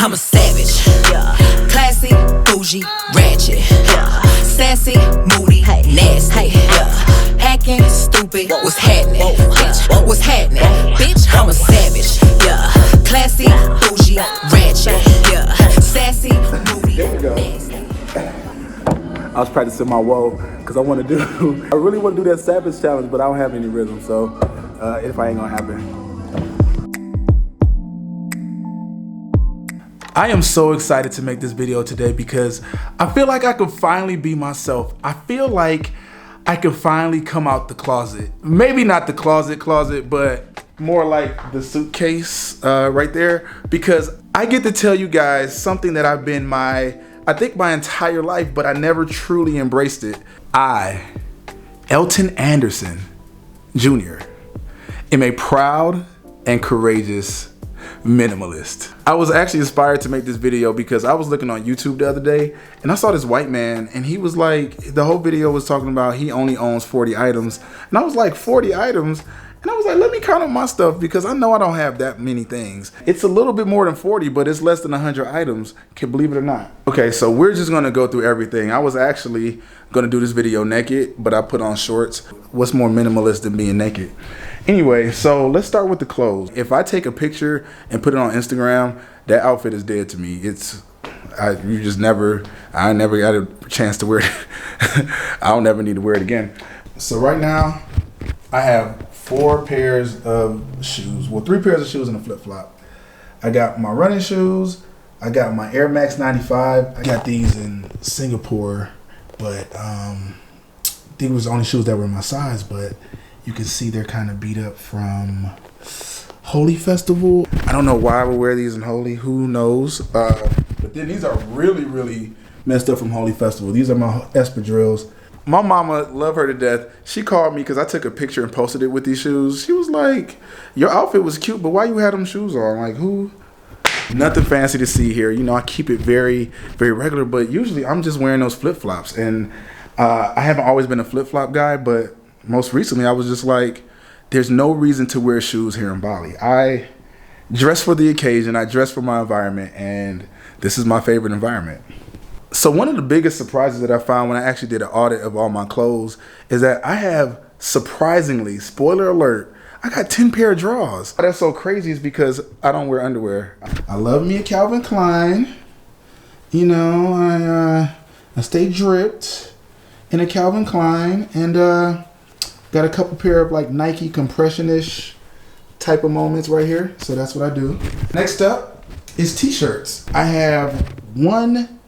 I'm a savage, yeah. Classy, bougie, ratchet, yeah. Sassy, moody, nasty, yeah. Acting stupid, what's happening? Bitch, what's happening? Bitch, I'm a savage, yeah. Classy, bougie, ratchet, yeah. Sassy, moody, nasty. I was practicing my whoa because I really want to do that savage challenge, but I don't have any rhythm, so if I ain't gonna happen. I am so excited to make this video today because I feel like I could finally be myself. I feel like I can finally come out the closet. Maybe not the closet, but more like the suitcase right there, because I get to tell you guys something that I've been I think my entire life, but I never truly embraced it. I, Elton Anderson Jr, am a proud and courageous minimalist. I was actually inspired to make this video because I was looking on YouTube the other day and I saw this white man and he was like, the whole video was talking about he only owns 40 items. And I was like, 40 items? And I was like, let me count up my stuff because I know I don't have that many things. It's a little bit more than 40, but it's less than 100 items. Can believe it or not. Okay, so we're just gonna go through everything. I was actually gonna do this video naked, but I put on shorts. What's more minimalist than being naked? Anyway, so let's start with the clothes. If I take a picture and put it on Instagram, that outfit is dead to me. I never got a chance to wear it. I'll never need to wear it again. So right now, I have 4 pairs of shoes. Well, 3 pairs of shoes and a flip-flop. I got my running shoes. I got my Air Max 95. I got these in Singapore, but these was the only shoes that were my size, but you can see they're kind of beat up from Holy Festival. I don't know why I would wear these in Holy. Who knows? But then these are really, really messed up from Holy Festival. These are my espadrilles. My mama, love her to death. She called me because I took a picture and posted it with these shoes. She was like, your outfit was cute, but why you had them shoes on? Like, who? Nothing fancy to see here. You know, I keep it very, very regular, but usually I'm just wearing those flip-flops. And I haven't always been a flip-flop guy, but most recently I was just like, there's no reason to wear shoes here in Bali. I dress for the occasion, I dress for my environment, and this is my favorite environment. So one of the biggest surprises that I found when I actually did an audit of all my clothes is that I have, surprisingly, spoiler alert, I got 10 pair of drawers. That's so crazy is because I don't wear underwear. I love me a Calvin Klein. You know, I stay dripped in a Calvin Klein, and got a couple pair of like Nike compression-ish type of moments right here. So that's what I do. Next up is t-shirts. I have 1,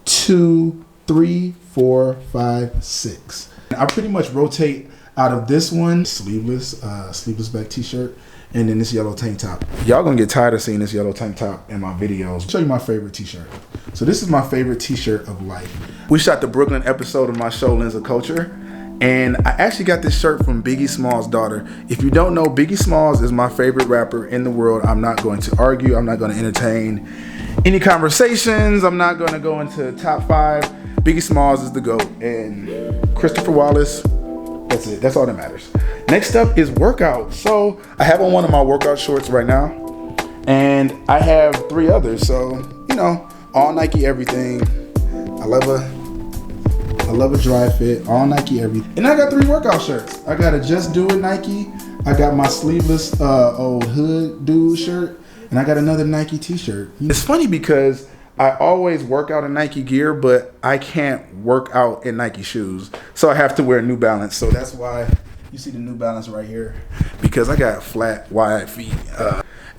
2, 3, 4, 5, 6. I pretty much rotate out of this one, sleeveless back t-shirt, and then this yellow tank top. Y'all gonna get tired of seeing this yellow tank top in my videos. I'll show you my favorite t-shirt. So this is my favorite t-shirt of life. We shot the Brooklyn episode of my show, Lens of Culture, and I actually got this shirt from Biggie Smalls' daughter. If you don't know, Biggie Smalls is my favorite rapper in the world. I'm not going to argue. I'm not going to entertain any conversations. I'm not going to go into top 5. Biggie Smalls is the GOAT. And Christopher Wallace, that's it. That's all that matters. Next up is workout. So I have on one of my workout shorts right now. And I have 3 others. So, you know, all Nike everything. I love a dry fit, all Nike everything. And I got 3 workout shirts. I got a Just Do It Nike. I got my sleeveless old hood dude shirt. And I got another Nike t-shirt. It's funny because I always work out in Nike gear, but I can't work out in Nike shoes. So I have to wear New Balance. So that's why you see the New Balance right here, because I got flat, wide feet.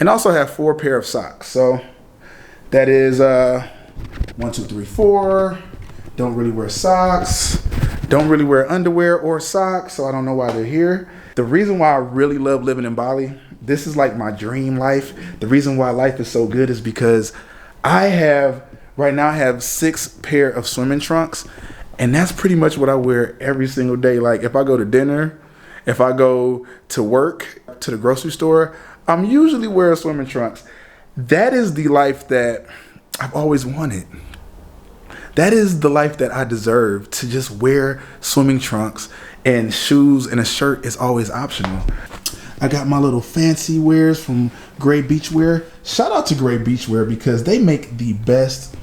And also have 4 pair of socks. So that is 1, 2, 3, 4. Don't really wear socks. Don't really wear underwear or socks, so I don't know why they're here. The reason why I really love living in Bali, this is like my dream life. The reason why life is so good is because right now I have 6 pair of swimming trunks, and that's pretty much what I wear every single day. Like if I go to dinner, if I go to work, to the grocery store, I'm usually wearing swimming trunks. That is the life that I've always wanted. That is the life that I deserve, to just wear swimming trunks, and shoes and a shirt is always optional. I got my little fancy wears from Gray Beachwear. Shout out to Gray Beachwear because they make the best.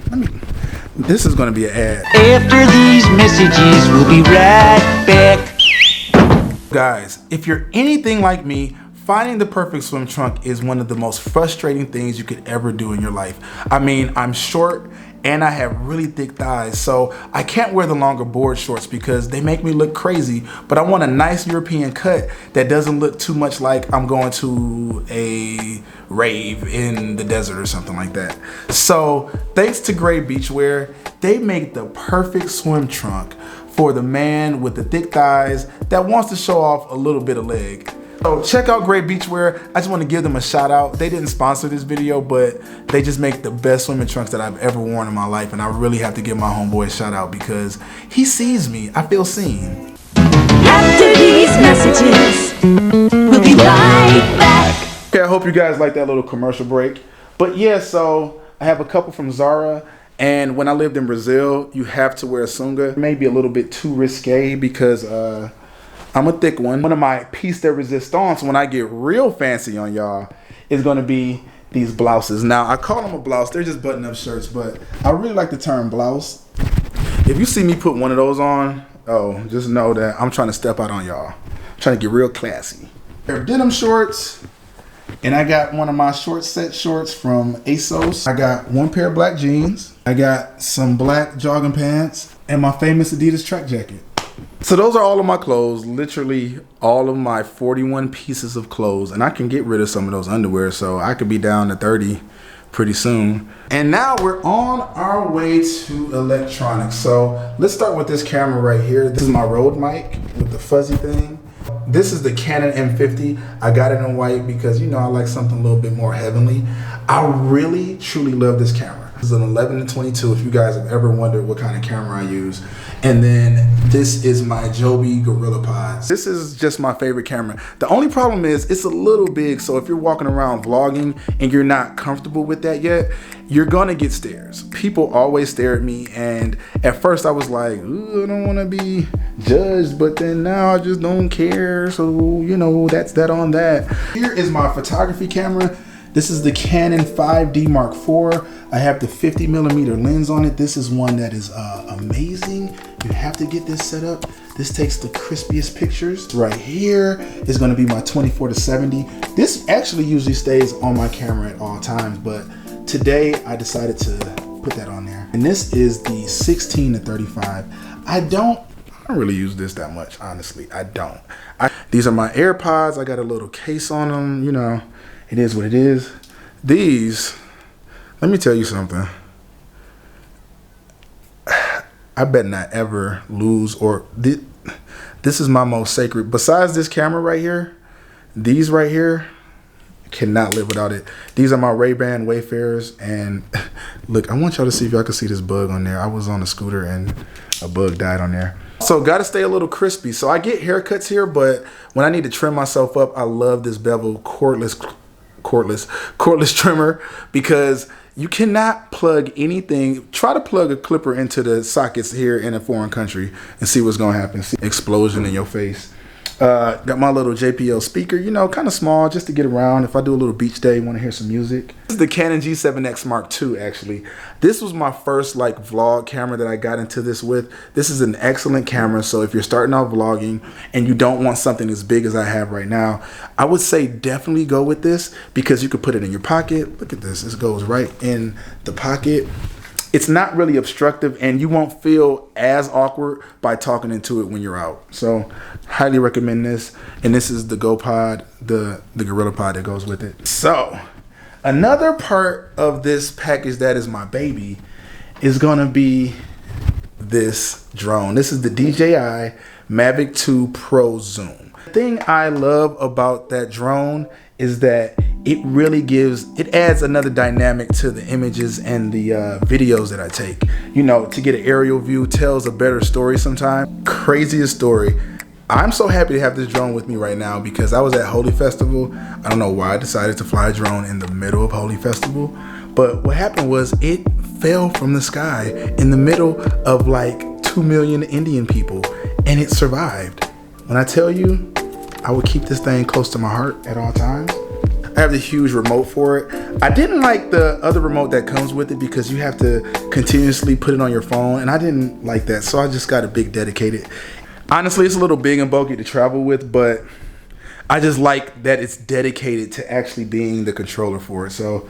This is going to be an ad. After these messages, we'll be right back. Guys, if you're anything like me, finding the perfect swim trunk is one of the most frustrating things you could ever do in your life. I mean, I'm short and I have really thick thighs, so I can't wear the longer board shorts because they make me look crazy, but I want a nice European cut that doesn't look too much like I'm going to a rave in the desert or something like that. So thanks to Gray Beachwear, they make the perfect swim trunk for the man with the thick thighs that wants to show off a little bit of leg. So check out Gray Beachwear. I just want to give them a shout out. They didn't sponsor this video, but they just make the best swimming trunks that I've ever worn in my life. And I really have to give my homeboy a shout out because he sees me. I feel seen. After these messages, we'll be right back. Okay, I hope you guys like that little commercial break. But yeah, so I have a couple from Zara. And when I lived in Brazil, you have to wear a sunga. Maybe a little bit too risque because I'm a thick one. One of my piece de resistance when I get real fancy on y'all is gonna be these blouses. Now, I call them a blouse. They're just button-up shirts, but I really like the term blouse. If you see me put one of those on, oh, just know that I'm trying to step out on y'all. I'm trying to get real classy. Pair of denim shorts, and I got one of my short set shorts from ASOS. I got one pair of black jeans. I got some black jogging pants and my famous Adidas track jacket. So those are all of my clothes, literally all of my 41 pieces of clothes, and I can get rid of some of those underwear, so I could be down to 30 pretty soon. And now we're on our way to electronics. So let's start with this camera right here. This is my Rode mic with the fuzzy thing. This is the Canon M50. I got it in white because, you know, I like something a little bit more heavenly. I really, truly love this camera. This is an 11-22 if you guys have ever wondered what kind of camera I use. And then this is my Joby GorillaPod. This is just my favorite camera. The only problem is it's a little big, so if you're walking around vlogging and you're not comfortable with that yet, you're gonna get stares. People always stare at me, and at first I was like, ooh, I don't wanna be judged, but then now I just don't care, so you know, that's that on that. Here is my photography camera. This is the Canon 5D Mark IV. I have the 50mm lens on it. This is one that is amazing. You have to get this set up. This takes the crispiest pictures. Right here is gonna be my 24-70. This actually usually stays on my camera at all times, but today I decided to put that on there. And this is the 16-35. I don't really use this that much, honestly. I don't. These are my AirPods. I got a little case on them, you know. It is what it is. These, let me tell you something. I bet not ever lose or this is my most sacred. Besides this camera right here, these right here, cannot live without it. These are my Ray-Ban Wayfarers, and look, I want y'all to see if y'all can see this bug on there. I was on a scooter and a bug died on there. So gotta stay a little crispy. So I get haircuts here, but when I need to trim myself up, I love this bevel cordless trimmer because you cannot plug anything. Try to plug a clipper into the sockets here in a foreign country and see what's gonna happen. See explosion in your face. Got my little JPL speaker, you know, kind of small just to get around. If I do a little beach day, want to hear some music. This is the Canon G7X Mark II, actually. This was my first like vlog camera that I got into this with. This is an excellent camera. So if you're starting out vlogging and you don't want something as big as I have right now, I would say definitely go with this because you could put it in your pocket. Look at this. This goes right in the pocket. It's not really obstructive and you won't feel as awkward by talking into it when you're out. So highly recommend this. And this is the GoPod, the GorillaPod that goes with it. So another part of this package that is my baby is gonna be this drone. This is the DJI Mavic 2 Pro Zoom. The thing I love about that drone is that it adds another dynamic to the images and the videos that I take. You know, to get an aerial view tells a better story sometimes. Craziest story. I'm so happy to have this drone with me right now because I was at Holy Festival. I don't know why I decided to fly a drone in the middle of Holy Festival, but what happened was it fell from the sky in the middle of like 2 million Indian people and it survived. When I tell you, I would keep this thing close to my heart at all times. I have the huge remote for it. I didn't like the other remote that comes with it because you have to continuously put it on your phone, and I didn't like that, so I just got a big dedicated. Honestly, it's a little big and bulky to travel with, but I just like that it's dedicated to actually being the controller for it. So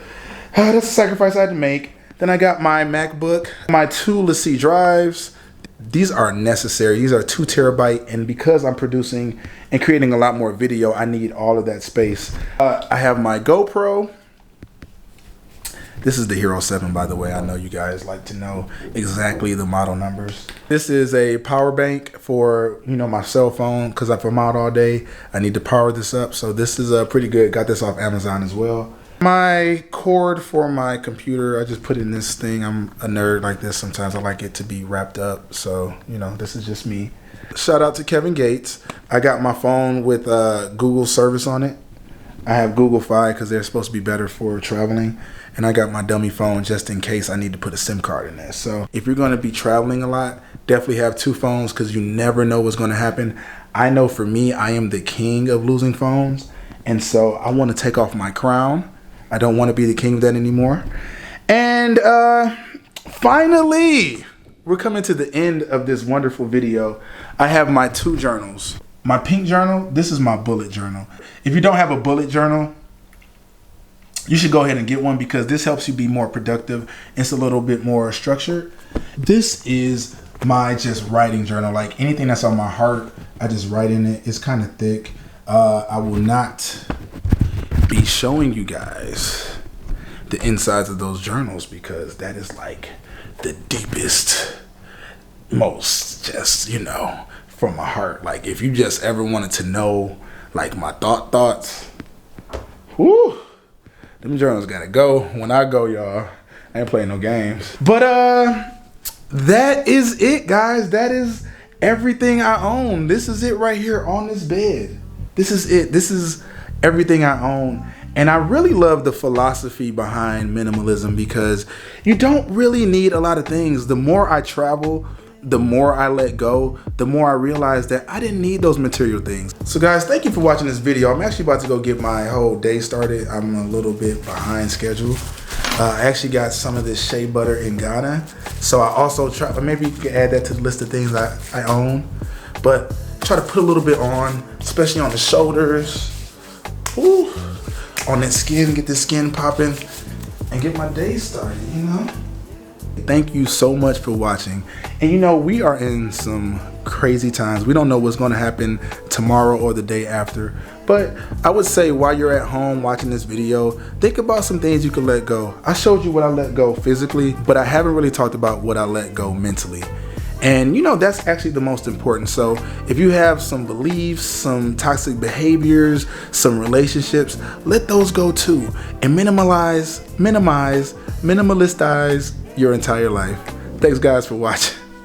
that's a sacrifice I had to make. Then I got my MacBook, my 2 let's see drives. These are necessary. These are 2 terabyte, and because I'm producing and creating a lot more video, I need all of that space. I have my GoPro. This is the Hero 7, by the way. I know you guys like to know exactly the model numbers. This is a power bank for, you know, my cell phone, because if I'm out all day, I need to power this up. So this is pretty good. Got this off Amazon as well. My cord for my computer, I just put in this thing. I'm a nerd like this. Sometimes I like it to be wrapped up. So, you know, this is just me. Shout out to Kevin Gates. I got my phone with Google service on it. I have Google Fi because they're supposed to be better for traveling. And I got my dummy phone just in case I need to put a SIM card in there. So if you're going to be traveling a lot, definitely have 2 phones because you never know what's going to happen. I know for me, I am the king of losing phones. And so I want to take off my crown. I don't want to be the king of that anymore. And finally, we're coming to the end of this wonderful video. I have my 2 journals. My pink journal, this is my bullet journal. If you don't have a bullet journal, you should go ahead and get one because this helps you be more productive. It's a little bit more structured. This is my just writing journal. Like anything that's on my heart, I just write in it. It's kind of thick. I will not be showing you guys the insides of those journals because that is like the deepest, most just, you know, from my heart. Like if you just ever wanted to know like my thoughts, whoo, them journals gotta go. When I go, y'all, I ain't playing no games. But that is it, guys. That is everything I own. This is it right here on this bed. This is it. This is everything I own. And I really love the philosophy behind minimalism because you don't really need a lot of things. The more I travel, the more I let go, the more I realize that I didn't need those material things. So guys, thank you for watching this video. I'm actually about to go get my whole day started. I'm a little bit behind schedule. I actually got some of this shea butter in Ghana. So I also try, maybe you can add that to the list of things I own. But try to put a little bit on, especially on the shoulders. Ooh, on that skin, get the skin popping and get my day started, you know? Thank you so much for watching. And you know, we are in some crazy times. We don't know what's gonna happen tomorrow or the day after. But I would say while you're at home watching this video, think about some things you can let go. I showed you what I let go physically, but I haven't really talked about what I let go mentally. And you know, that's actually the most important. So if you have some beliefs, some toxic behaviors, some relationships, let those go too. And minimalize, minimalistize your entire life. Thanks guys for watching.